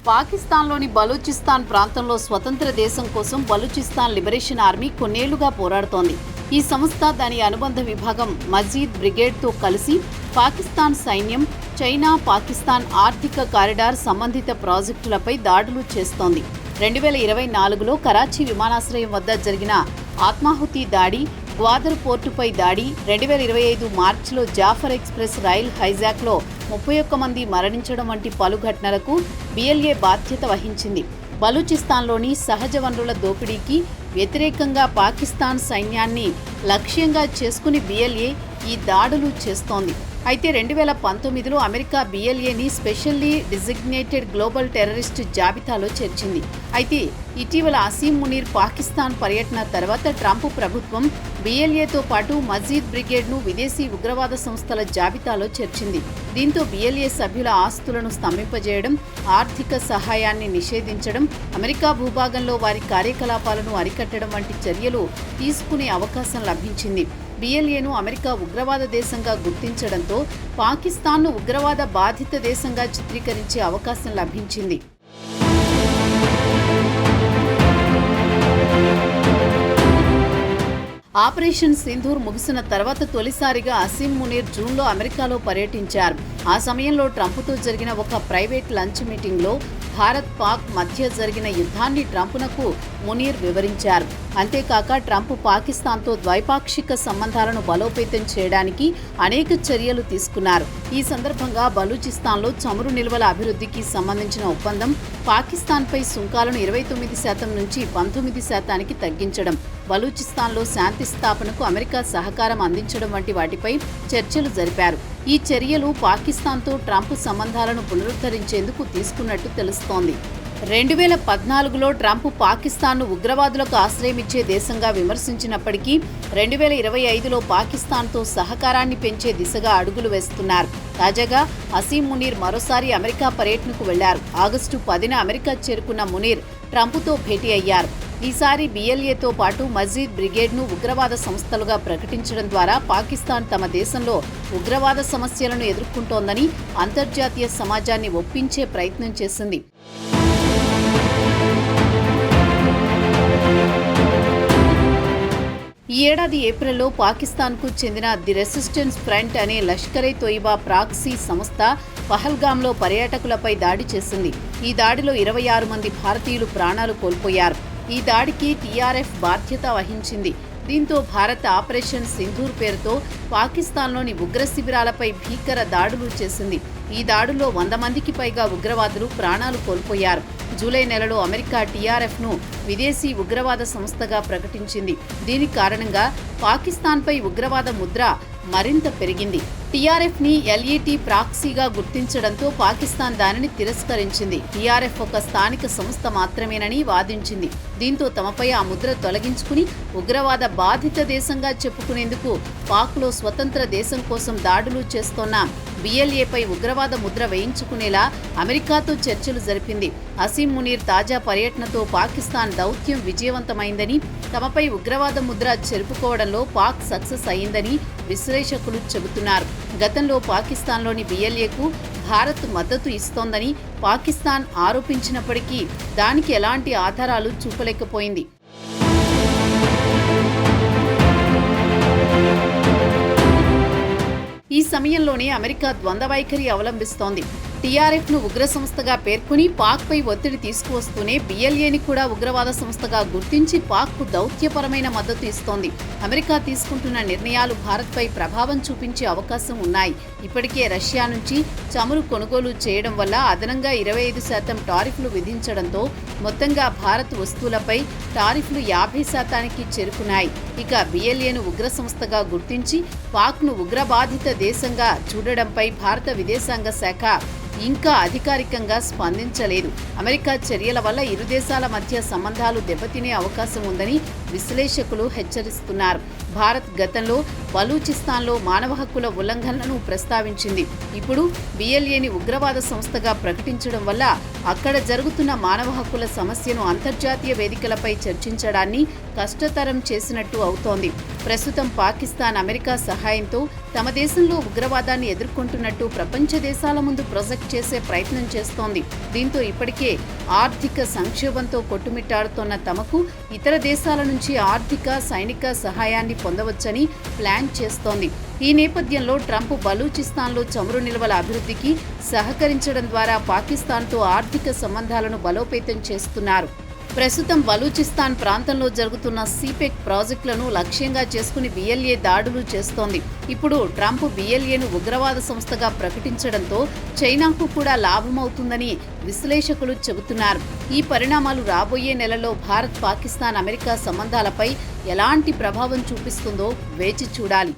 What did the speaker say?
పాకిస్తాన్లోని బలూచిస్తాన్ ప్రాంతంలో స్వతంత్ర దేశం కోసం బలూచిస్తాన్ లిబరేషన్ ఆర్మీ కొన్నేళ్లుగా పోరాడుతోంది. ఈ సంస్థ దాని అనుబంధ విభాగం మజీద్ బ్రిగేడ్తో కలిసి పాకిస్తాన్ సైన్యం, చైనా పాకిస్తాన్ ఆర్థిక కారిడార్ సంబంధిత ప్రాజెక్టులపై దాడులు చేస్తోంది. 2024లో కరాచీ విమానాశ్రయం వద్ద జరిగిన ఆత్మాహుతి దాడి, గ్వాదర్ పోర్టుపై దాడి, 2025 మార్చిలో జాఫర్ ఎక్స్ప్రెస్ రైల్ హైజాక్లో 31 మంది మరణించడం వంటి పలు ఘటనలకు బిఎల్ఏ బాధ్యత వహించింది. బలూచిస్తాన్లోని సహజ వనరుల దోపిడీకి వ్యతిరేకంగా పాకిస్తాన్ సైన్యాన్ని లక్ష్యంగా చేసుకుని బిఎల్ఏ ఈ దాడులు చేస్తోంది. అయితే 2019లో అమెరికా బిఎల్ఏని స్పెషల్లీ డిజిగ్నేటెడ్ గ్లోబల్ టెర్రరిస్ట్ జాబితాలో చేర్చింది. అయితే ఇటీవల అసీం మునీర్ పాకిస్తాన్ పర్యటన తర్వాత ట్రంప్ ప్రభుత్వం బిఎల్ఏతో పాటు మజీద్ బ్రిగేడ్ను విదేశీ ఉగ్రవాద సంస్థల జాబితాలో చేర్చింది. దీంతో బిఎల్ఏ సభ్యుల ఆస్తులను స్తంభింపజేయడం, ఆర్థిక సహాయాన్ని నిషేధించడం, అమెరికా భూభాగంలో వారి కార్యకలాపాలను అరికట్టడం వంటి చర్యలు తీసుకునే అవకాశం లభించింది. బిఎల్ఏను అమెరికా ఉగ్రవాద దేశంగా గుర్తించడంతో పాకిస్తాన్ను ఉగ్రవాద బాధిత దేశంగా చిత్రీకరించే అవకాశం లభించింది. ఆపరేషన్ సింధూర్ ముగిసిన తర్వాత తొలిసారిగా అసీం మునీర్ జూన్లో అమెరికాలో పర్యటించారు. ఆ సమయంలో ట్రంప్తో జరిగిన ఒక ప్రైవేట్ లంచ్ మీటింగ్లో భారత్ పాక్ మధ్య జరిగిన యుద్ధాన్ని ట్రంప్నకు మునీర్ వివరించారు. అంతేకాక ట్రంప్ పాకిస్తాన్తో ద్వైపాక్షిక సంబంధాలను బలోపేతం చేయడానికి అనేక చర్యలు తీసుకున్నారు. ఈ సందర్భంగా బలూచిస్తాన్లో చమురు నిల్వల అభివృద్ధికి సంబంధించిన ఒప్పందం, పాకిస్తాన్పై సుంకాలను 29% నుంచి 19%కి తగ్గించడం, బలూచిస్తాన్లో శాంతి స్థాపనకు అమెరికా సహకారం అందించడం వంటి వాటిపై చర్చలు జరిపారు. ఈ చర్యలు పాకిస్తాన్తో ట్రంప్ సంబంధాలను పునరుద్ధరించేందుకు తీసుకున్నట్టు తెలుస్తోంది. 2014లో ట్రంప్ పాకిస్తాన్ను ఉగ్రవాదులకు ఆశ్రయమిచ్చే దేశంగా విమర్శించినప్పటికీ 2025లో పాకిస్తాన్తో సహకారాన్ని పెంచే దిశగా అడుగులు వేస్తున్నారు. తాజాగా అసీం మునీర్ మరోసారి అమెరికా పర్యటనకు వెళ్లారు. ఆగస్టు 10న అమెరికా చేరుకున్న మునీర్ ట్రంప్తో భేటీ అయ్యారు. ఈసారి బిఎల్ఏతో పాటు మజీద్ బ్రిగేడ్ను ఉగ్రవాద సంస్థలుగా ప్రకటించడం ద్వారా పాకిస్తాన్ తమ దేశంలో ఉగ్రవాద సమస్యలను ఎదుర్కొంటోందని అంతర్జాతీయ సమాజాన్ని ఒప్పించే ప్రయత్నం చేసింది. ఈ ఏడాది ఏప్రిల్లో పాకిస్తాన్కు చెందిన ది రెసిస్టెన్స్ ఫ్రంట్ అనే లష్కరే తోయిబా ప్రాక్సీ సంస్థ పహల్గామ్లో పర్యాటకులపై దాడి చేసింది. ఈ దాడిలో 26 మంది భారతీయులు ప్రాణాలు కోల్పోయారు. ఈ దాడికి టీఆర్ఎఫ్ బాధ్యత వహించింది. దీంతో భారత్ ఆపరేషన్ సింధూర్ పేరుతో పాకిస్తాన్లోని ఉగ్ర శిబిరాలపై భీకర దాడులు చేసింది. ఈ దాడుల్లో 100 మందికి పైగా ఉగ్రవాదులు ప్రాణాలు కోల్పోయారు. జూలై నెలలో అమెరికా టీఆర్ఎఫ్ను విదేశీ ఉగ్రవాద సంస్థగా ప్రకటించింది. దీని కారణంగా పాకిస్తాన్పై ఉగ్రవాద ముద్ర మరింత పెరిగింది. టీఆర్ఎఫ్ని ఎల్ఈటీ ప్రాక్సీగా గుర్తించడంతో పాకిస్తాన్ దానిని తిరస్కరించింది. టీఆర్ఎఫ్ ఒక స్థానిక సంస్థ మాత్రమేనని వాదించింది. దీంతో తమపై ఆ ముద్ర తొలగించుకుని ఉగ్రవాద బాధిత దేశంగా చెప్పుకునేందుకు పాక్లో స్వతంత్ర దేశం కోసం దాడులు చేస్తోన్న బిఎల్ఏపై ఉగ్రవాద ముద్ర వేయించుకునేలా అమెరికాతో చర్చలు జరిపింది. అసీం మునీర్ తాజా పర్యటనతో పాకిస్తాన్ దౌత్యం విజయవంతమైందని, తమపై ఉగ్రవాద ముద్ర చెరుపుకోవడంలో పాక్ సక్సెస్ అయిందని విశ్లేషకులు చెబుతున్నారు. గతంలో పాకిస్తాన్లోని బిఎల్ఏకు భారత్ మద్దతు ఇస్తోందని పాకిస్తాన్ ఆరోపించినప్పటికీ దానికి ఎలాంటి ఆధారాలు చూపలేకపోయింది. ఈ సమయంలోనే అమెరికా ద్వంద్వ వైఖరి అవలంబిస్తోంది. టీఆర్ఎఫ్ను ఉగ్ర సంస్థగా పేర్కొని పాక్పై ఒత్తిడి తీసుకువస్తూనే బిఎల్ఏని కూడా ఉగ్రవాద సంస్థగా గుర్తించి పాక్కు దౌత్యపరమైన మద్దతు ఇస్తోంది. అమెరికా తీసుకుంటున్న నిర్ణయాలు భారత్పై ప్రభావం చూపించే అవకాశం ఉన్నాయి. ఇప్పటికే రష్యా నుంచి చమురు కొనుగోలు చేయడం వల్ల అదనంగా 25% టారిఫ్లు విధించడంతో మొత్తంగా భారత్ వస్తువులపై టారిఫ్లు 50%కి చేరుకున్నాయి. ఇక బిఎల్ఏను ఉగ్ర సంస్థగా గుర్తించి పాక్ను ఉగ్రబాధిత దేశంగా చూడడంపై భారత విదేశాంగ శాఖ ఇంకా అధికారికంగా స్పందించలేదు. అమెరికా చర్యల వల్ల ఇరు దేశాల మధ్య సంబంధాలు దెబ్బతినే అవకాశం ఉందని విశ్లేషకులు హెచ్చరిస్తున్నారు. భారత్ గతంలో బలూచిస్తాన్లో మానవ హక్కుల ఉల్లంఘనలను ప్రస్తావించింది. ఇప్పుడు BLAని ఉగ్రవాద సంస్థగా ప్రకటించడం వల్ల అక్కడ జరుగుతున్న మానవ హక్కుల సమస్యను అంతర్జాతీయ వేదికలపై చర్చించడాన్ని కష్టతరం చేసినట్టు అవుతోంది. ప్రస్తుతం పాకిస్తాన్ అమెరికా సహాయంతో తమ దేశంలో ఉగ్రవాదాన్ని ఎదుర్కొంటున్నట్టు ప్రపంచ దేశాల ముందు ప్రొజెక్ట్ చేసే ప్రయత్నం చేస్తోంది. దీంతో ఇప్పటికే ఆర్థిక సంక్షోభంతో కొట్టుమిట్టాడుతోన్న తమకు ఇతర దేశాల నుంచి ఆర్థిక, సైనిక సహాయాన్ని పొందవచ్చని ప్లాన్ చేస్తోంది. ఈ నేపథ్యంలో ట్రంప్ బలూచిస్తాన్లో చమురు నిల్వల అభివృద్ధికి సహకరించడం ద్వారా పాకిస్తాన్తో ఆర్థిక సంబంధాలను బలోపేతం చేస్తున్నారు. ప్రస్తుతం బలూచిస్తాన్ ప్రాంతంలో జరుగుతున్న సిపెక్ ప్రాజెక్టులను లక్ష్యంగా చేసుకుని BLA దాడులు చేస్తోంది. ఇప్పుడు ట్రంప్ BLAను ఉగ్రవాద సంస్థగా ప్రకటించడంతో చైనాకు కూడా లాభమవుతుందని విశ్లేషకులు చెబుతున్నారు. ఈ పరిణామాలు రాబోయే నెలలో భారత్, పాకిస్తాన్, అమెరికా సంబంధాలపై ఎలాంటి ప్రభావం చూపిస్తుందో వేచి చూడాలి.